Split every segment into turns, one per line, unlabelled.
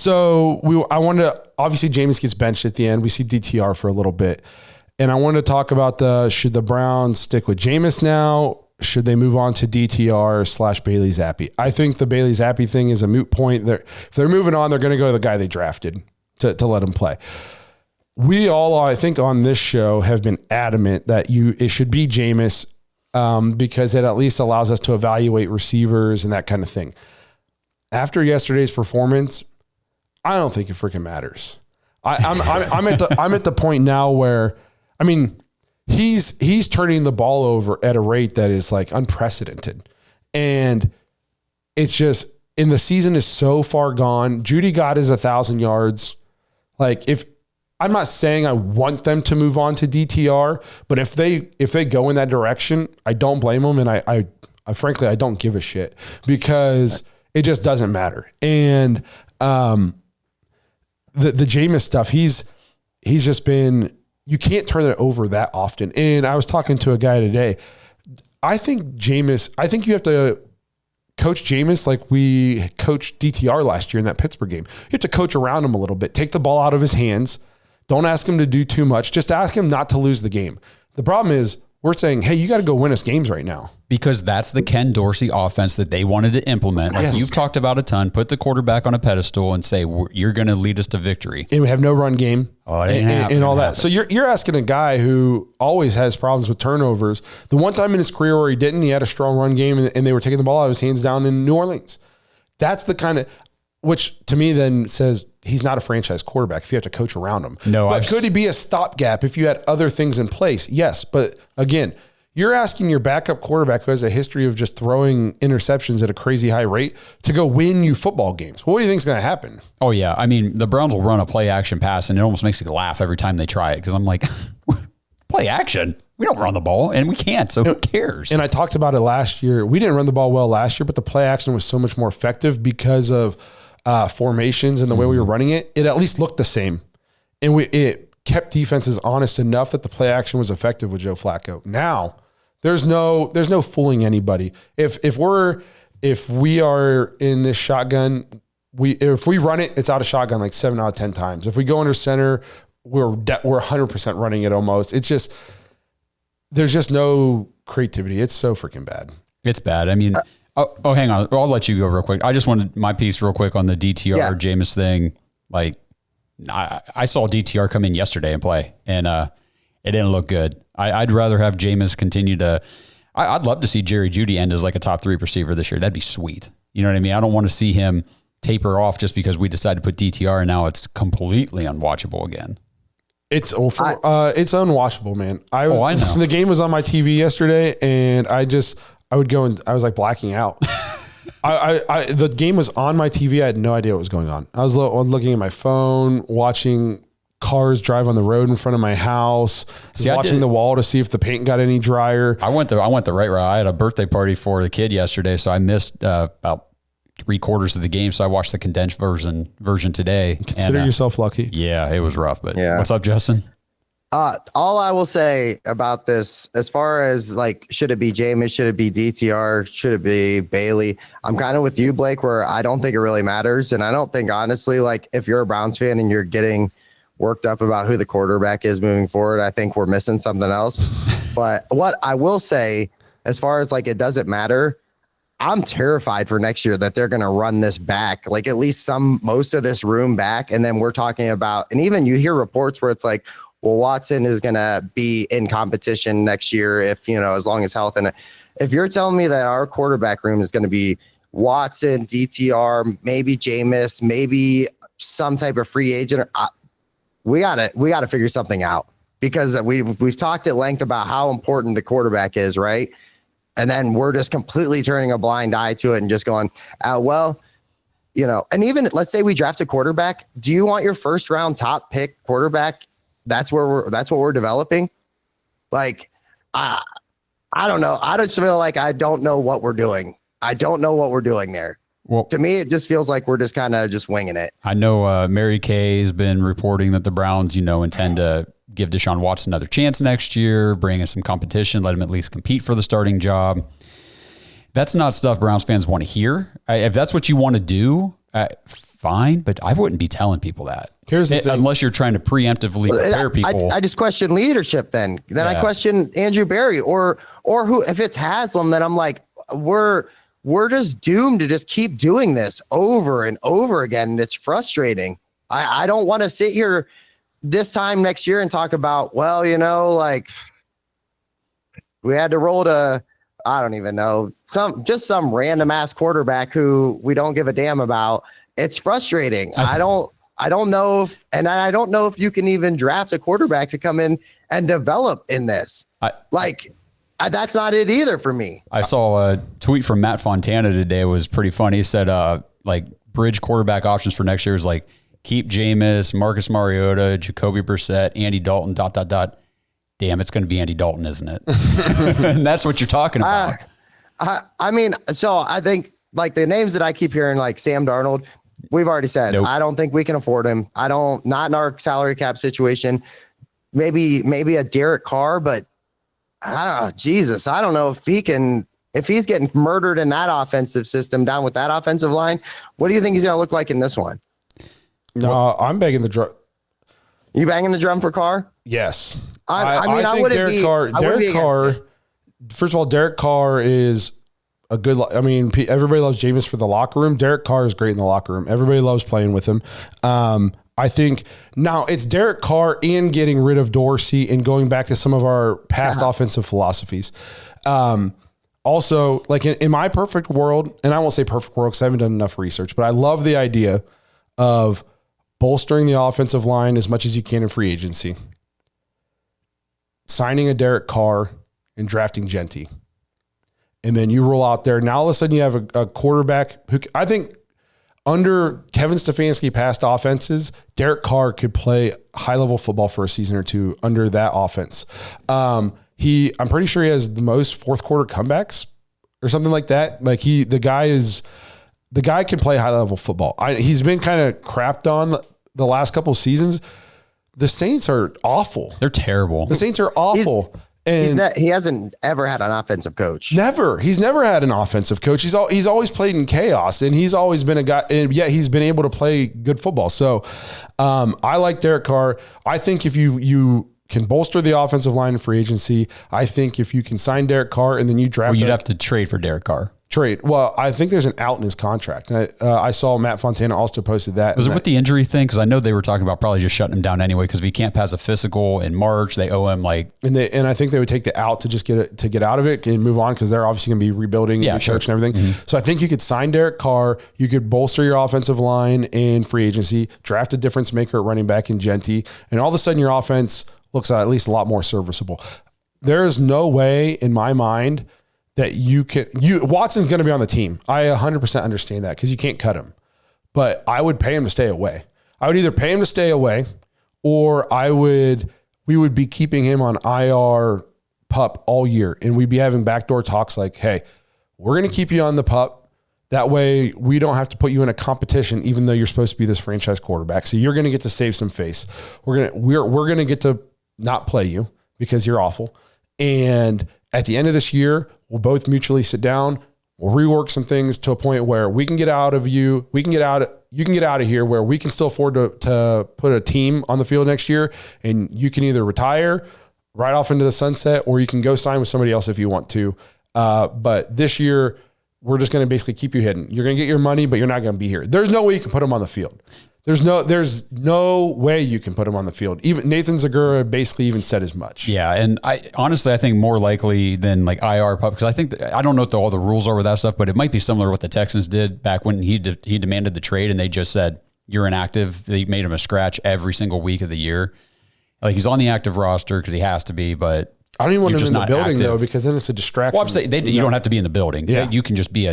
So I wanted to, obviously Jameis gets benched at the end. We see DTR for a little bit. And I wanted to talk about should the Browns stick with Jameis now? Should they move on to DTR / Bailey Zappi? I think the Bailey Zappi thing is a moot point. If they're moving on, they're going to go to the guy they drafted to let him play. We all, I think on this show, have been adamant that it should be Jameis because it at least allows us to evaluate receivers and that kind of thing. After yesterday's performance, I don't think it freaking matters. I'm at the point now where, I mean, he's turning the ball over at a rate that is like unprecedented, and it's just, and the season is so far gone. Judy got his 1,000 yards. Like, if I'm not saying I want them to move on to DTR, but if they go in that direction, I don't blame them, and I frankly I don't give a shit because it just doesn't matter. And the Jameis stuff, he's just been, you can't turn it over that often. And I was talking to a guy today. I think you have to coach Jameis like we coached DTR last year in that Pittsburgh game. You have to coach around him a little bit. Take the ball out of his hands. Don't ask him to do too much. Just ask him not to lose the game. The problem is we're saying, hey, you got to go win us games right now.
Because that's the Ken Dorsey offense that they wanted to implement. Like
Yes.
You've talked about a ton. Put the quarterback on a pedestal and say, you're going to lead us to victory.
And we have no run game and all that.
So
So you're asking a guy who always has problems with turnovers. The one time in his career where he didn't, he had a strong run game and they were taking the ball out of his hands down in New Orleans. That's the kind of, which to me then says he's not a franchise quarterback if you have to coach around him.
No,
but could he be a stopgap if you had other things in place? Yes. But again, you're asking your backup quarterback who has a history of just throwing interceptions at a crazy high rate to go win you football games. What do you think is going to happen?
Oh, yeah. I mean, the Browns will run a play action pass, and it almost makes me laugh every time they try it because I'm like, play action? We don't run the ball, and we can't, so who cares?
And I talked about it last year. We didn't run the ball well last year, but the play action was so much more effective because of formations and the way we were running it. It at least looked the same. And it kept defenses honest enough that the play action was effective with Joe Flacco. Now, there's no fooling anybody. If we are in this shotgun, if we run it, it's out of shotgun like 7 out of 10 times. If we go under center, we're 100% running it almost. It's just, there's just no creativity. It's so freaking bad.
It's bad. I mean, hang on. I'll let you go real quick. I just wanted my piece real quick on the DTR Jameis thing. Like, I saw DTR come in yesterday and play, and it didn't look good. I'd rather have Jameis continue to. I'd love to see Jerry Jeudy end as like a top 3 receiver this year. That'd be sweet. You know what I mean? I don't want to see him taper off just because we decided to put DTR and now it's completely unwatchable again.
It's unwatchable, man. I know. The game was on my TV yesterday, and I would go and I was like blacking out. The game was on my TV. I had no idea what was going on. I was looking at my phone, watching cars drive on the road in front of my house, watching the wall to see if the paint got any drier.
I went the right route. I had a birthday party for the kid yesterday, so I missed about 3/4 of the game. So I watched the condensed version today.
Consider yourself lucky.
Yeah, it was rough. But what's up, Justin?
All I will say about this, as far as like, should it be Jameis? Should it be DTR? Should it be Bailey? I'm kind of with you, Blake, where I don't think it really matters. And I don't think, honestly, like if you're a Browns fan and you're getting worked up about who the quarterback is moving forward, I think we're missing something else. But what I will say, as far as like, it doesn't matter, I'm terrified for next year that they're going to run this back, like at least most of this room back. And then we're talking about, and even you hear reports where it's like, well, Watson is going to be in competition next year if, as long as health. And if you're telling me that our quarterback room is going to be Watson, DTR, maybe Jameis, maybe some type of free agent, we gotta figure something out, because we've talked at length about how important the quarterback is, right? And then we're just completely turning a blind eye to it and just going, and even let's say we draft a quarterback. Do you want your first round top pick quarterback? That's what we're developing. Like, I don't know. I just feel like I don't know what we're doing. I don't know what we're doing there. Well, to me, it just feels like we're just kind of just winging it.
I know Mary Kay has been reporting that the Browns, intend to give Deshaun Watson another chance next year, bring in some competition, let him at least compete for the starting job. That's not stuff Browns fans want to hear. If that's what you want to do, fine, but I wouldn't be telling people that.
Here's the thing.
Unless you're trying to preemptively prepare people.
I just question leadership then. Then I question Andrew Berry or who, if it's Haslam, then I'm like, we're just doomed to just keep doing this over and over again. And it's frustrating. I don't want to sit here this time next year and talk about, well, like we had to roll to, I don't even know, some random ass quarterback who we don't give a damn about. It's frustrating. I don't know if, and I don't know if you can even draft a quarterback to come in and develop in this. That's not it either for me.
I saw a tweet from Matt Fontana today. It was pretty funny. He said, bridge quarterback options for next year is like keep Jameis, Marcus Mariota, Jacoby Brissett, Andy Dalton, ... Damn, it's going to be Andy Dalton, isn't it? And that's what you're talking about.
I mean, so I think like the names that I keep hearing, like Sam Darnold, we've already said, nope. I don't think we can afford him. Not in our salary cap situation. Maybe a Derek Carr, but Jesus, I don't know if he's getting murdered in that offensive system down with that offensive line. What do you think he's going to look like in this one?
No, I'm banging the drum.
You banging the drum for Carr?
Yes.
I
think Derek Carr, first of all, Derek Carr is a good, everybody loves Jameis for the locker room. Derek Carr is great in the locker room. Everybody loves playing with him. I think now it's Derek Carr and getting rid of Dorsey and going back to some of our past offensive philosophies. Also, like in my perfect world, and I won't say perfect world because I haven't done enough research, but I love the idea of bolstering the offensive line as much as you can in free agency, signing a Derek Carr and drafting Genty. And then you roll out there. Now all of a sudden you have a quarterback who I think under Kevin Stefanski past offenses, Derek Carr could play high-level football for a season or two under that offense. I'm pretty sure he has the most fourth quarter comebacks or something like that. Like the guy can play high-level football. He's been kind of crapped on the last couple of seasons. The Saints are awful.
They're terrible.
The Saints are awful.
He hasn't ever had an offensive coach.
Never. He's never had an offensive coach. He's always played in chaos, and he's always been a guy, and yet he's been able to play good football. So I like Derek Carr. I think if you can bolster the offensive line in free agency, I think if you can sign Derek Carr and then you draft,
you'd have to trade for Derek Carr.
Well, I think there's an out in his contract. And I saw Matt Fontana also posted that.
Was it with the injury thing? Because I know they were talking about probably just shutting him down anyway because if he can't pass a physical in March, they owe him
And I think they would take the out to just get out of it and move on because they're obviously going to be rebuilding and coach and everything. Mm-hmm. So I think you could sign Derek Carr. You could bolster your offensive line in free agency, draft a difference maker at running back in Genty, and all of a sudden your offense looks at least a lot more serviceable. There is no way in my mind that Watson's going to be on the team. I 100% understand that because you can't cut him. But I would pay him to stay away. I would either pay him to stay away or we would be keeping him on IR PUP all year. And we'd be having backdoor talks like, hey, we're going to keep you on the PUP. That way we don't have to put you in a competition, even though you're supposed to be this franchise quarterback. So you're going to get to save some face. We're going to get to not play you because you're awful. And at the end of this year, we'll both mutually sit down. We'll rework some things to a point where we can get out of you. You can get out of here where we can still afford to put a team on the field next year. And you can either retire right off into the sunset, or you can go sign with somebody else if you want to. But this year, we're just going to basically keep you hidden. You're going to get your money, but you're not going to be here. There's no way you can put him on the field. There's no way you can put him on the field. Even Nathan Zagura basically even said as much.
Yeah, and I think more likely than like IR PUP, because I don't know what all the rules are with that stuff, but it might be similar to what the Texans did back when he demanded the trade and they just said you're inactive. They made him a scratch every single week of the year. Like he's on the active roster because he has to be, but
I don't even want him in the building though, because then it's a distraction.
Well, I'm saying you don't have to be in the building. Yeah. You can just be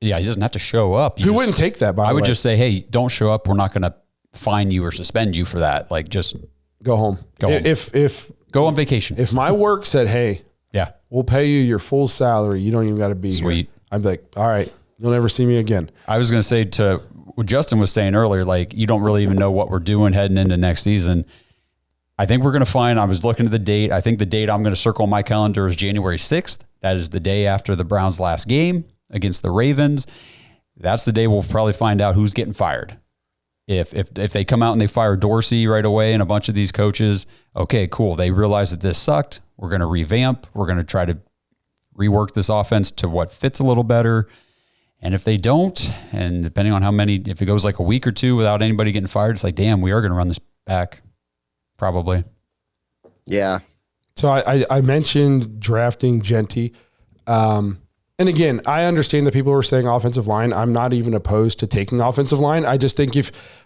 he doesn't have to show up.
Who wouldn't take that, by the way?
I would just say, hey, don't show up. We're not going to fine you or suspend you for that. Like, just
go home.
Go home.
If
go on vacation.
If my work said, hey,
yeah,
we'll pay you your full salary, you don't even got to be
Sweet.
Here. I'd be like, all right, you'll never see me again.
I was going to say to what Justin was saying earlier, like, you don't really even know what we're doing heading into next season. I think we're going to find, I was looking at the date. I think the date I'm going to circle on my calendar is January 6th. That is the day after the Browns' last game against the Ravens. That's the day we'll probably find out who's getting fired. if they come out and they fire Dorsey right away and a bunch of these coaches, okay, cool. They realize that this sucked. We're going to revamp. We're going to try to rework this offense to what fits a little better. And if they don't, and depending on how many, if it goes like a week or two without anybody getting fired, it's like, damn, we are going to run this back. Probably.
Yeah.
So I mentioned drafting Genty. And again, I understand that people are saying offensive line. I'm not even opposed to taking offensive line. I just think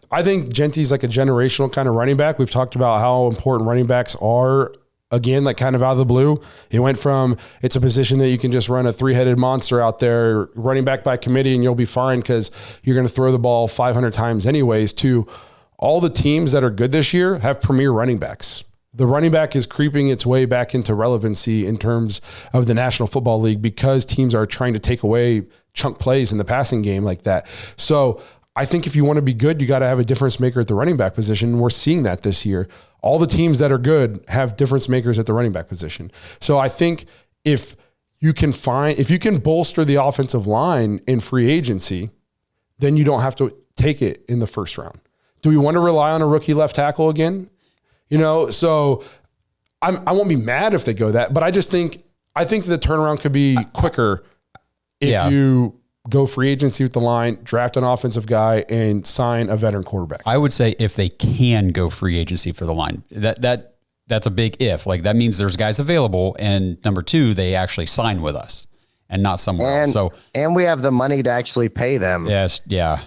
I think Genty's like a generational kind of running back. We've talked about how important running backs are. Again, like kind of out of the blue, it went from it's a position that you can just run a three-headed monster out there, running back by committee, and you'll be fine because you're going to throw the ball 500 times anyways, to all the teams that are good this year have premier running backs. The running back is creeping its way back into relevancy in terms of the National Football League because teams are trying to take away chunk plays in the passing game like that. So I think if you want to be good, you got to have a difference maker at the running back position. We're seeing that this year. All the teams that are good have difference makers at the running back position. So I think if you can bolster the offensive line in free agency, then you don't have to take it in the first round. Do we want to rely on a rookie left tackle again? So I won't be mad if they go that, but I think the turnaround could be quicker if you go free agency with the line, draft an offensive guy, and sign a veteran quarterback.
I would say if they can go free agency for the line, that's a big if. Like that means there's guys available, and number two, they actually sign with us and not somewhere else. And we
have the money to actually pay them.
Yes, yeah.